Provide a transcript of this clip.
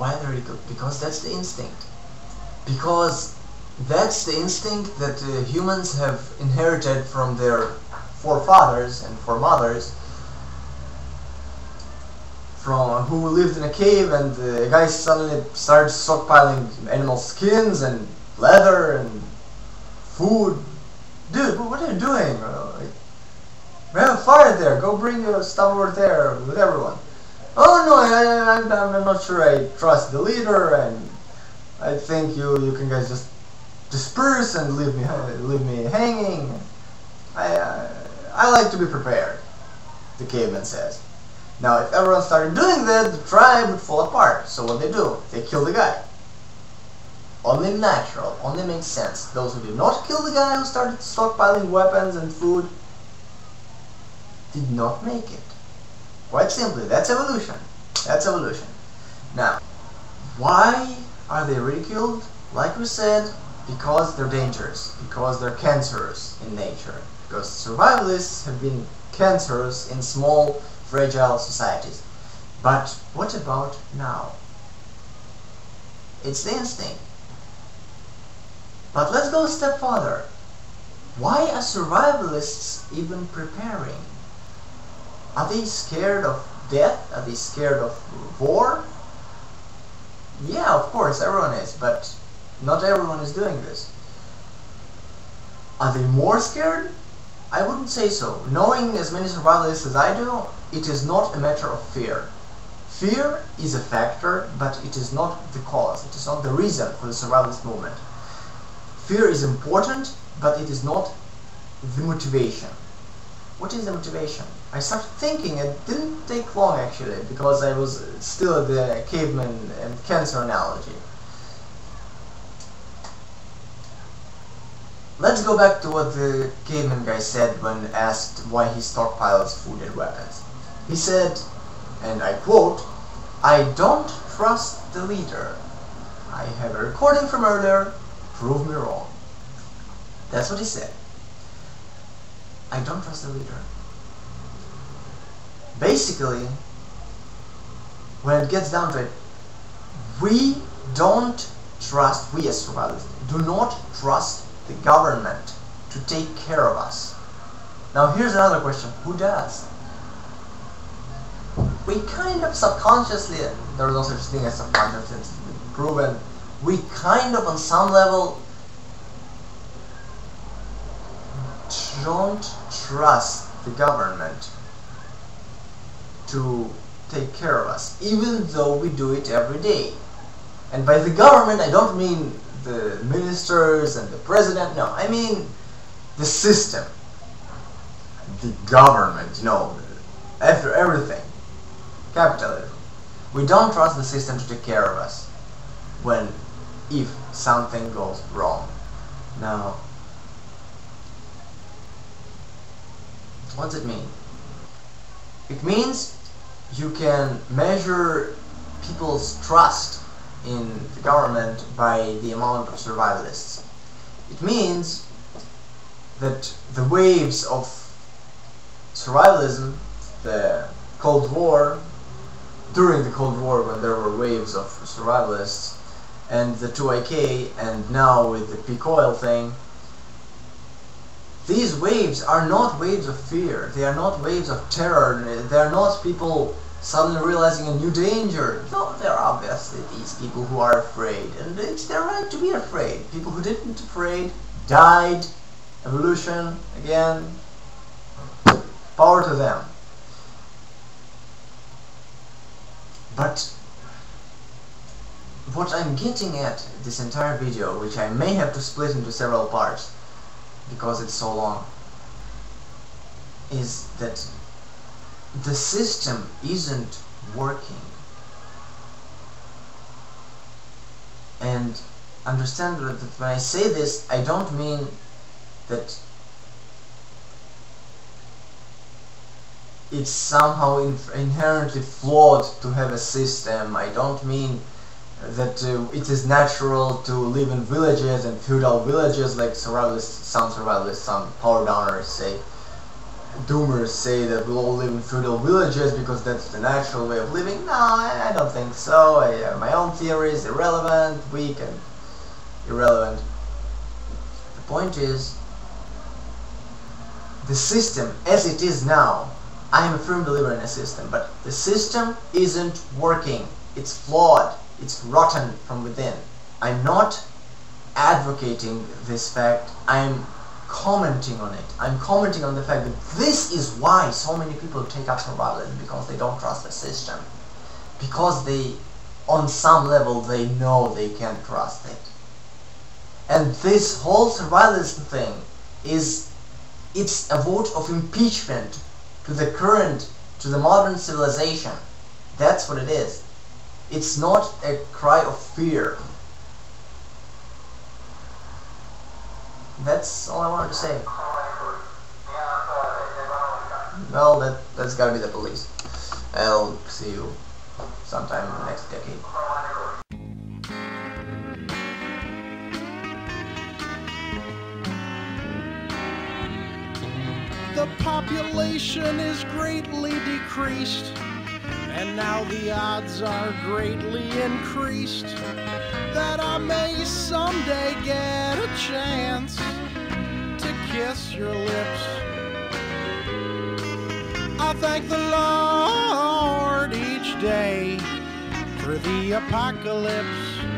Why are they ridiculed? Because that's the instinct. Because that's the instinct that humans have inherited from their forefathers and foremothers, from who lived in a cave, and the guys suddenly started stockpiling animal skins and leather and food. Dude, what are you doing? We have a fire there. Go bring your stuff over there with everyone. Oh no, I'm not sure I trust the leader, and I think you can guys just disperse and leave me hanging. I like to be prepared, the caveman says. Now, if everyone started doing that, the tribe would fall apart. So what they do? They kill the guy. Only natural, only makes sense. Those who did not kill the guy who started stockpiling weapons and food did not make it. Quite simply, that's evolution. That's evolution. Now, why are they ridiculed? Like we said, because they're dangerous, because they're cancerous in nature, because survivalists have been cancerous in small, fragile societies. But what about now? It's the instinct. But let's go a step further. Why are survivalists even preparing? Are they scared of death? Are they scared of war? Yeah, of course, everyone is, but not everyone is doing this. Are they more scared? I wouldn't say so. Knowing as many survivalists as I do, it is not a matter of fear. Fear is a factor, but it is not the cause. It is not the reason for the survivalist movement. Fear is important, but it is not the motivation. What is the motivation? I started thinking, it didn't take long actually, because I was still at the caveman and cancer analogy. Let's go back to what the caveman guy said when asked why he stockpiles food and weapons. He said, and I quote, "I don't trust the leader. I have a recording from earlier, prove me wrong." That's what he said. I don't trust the leader. Basically, when it gets down to it, we don't trust, we as survivalists, do not trust the government to take care of us. Now here's another question, who does? We kind of subconsciously, there is no such thing as subconscious, it's been proven, we kind of on some level don't trust the government to take care of us, even though we do it every day. And by the government, I don't mean the ministers and the president, no, I mean the system, the government, you know, after everything, capitalism. We don't trust the system to take care of us if something goes wrong. Now, what's it mean? It means you can measure people's trust in the government by the amount of survivalists. It means that the waves of survivalism, the Cold War, during the Cold War when there were waves of survivalists, and the 2IK, and now with the peak oil thing, these waves are not waves of fear, they are not waves of terror, they are not people suddenly realizing a new danger. No, there are obviously these people who are afraid, and it's their right to be afraid. People who didn't afraid died. Evolution, again, power to them. But what I'm getting at this entire video, which I may have to split into several parts because it's so long, is that the system isn't working. And understand that when I say this, I don't mean that it's somehow inherently flawed to have a system. I don't mean that it is natural to live in villages and feudal villages like some survivalists, some power downers say. doomers say that we'll all live in feudal villages because that's the natural way of living. No, I don't think so. I have my own theories, irrelevant, weak and irrelevant. The point is, the system as it is now, I am a firm believer in a system, but the system isn't working. It's flawed. It's rotten from within. I'm not advocating this fact. I'm commenting on it. I'm commenting on the fact that this is why so many people take up survivalism, because they don't trust the system. Because they, on some level, they know they can't trust it. And this whole survivalism thing it's a vote of impeachment to the modern civilization. That's what it is. It's not a cry of fear. That's all I wanted to say. Well, that's gotta be the police. I'll see you sometime in the next decade. The population is greatly decreased, and now the odds are greatly increased that I may someday get a chance to kiss your lips. I thank the Lord each day for the apocalypse.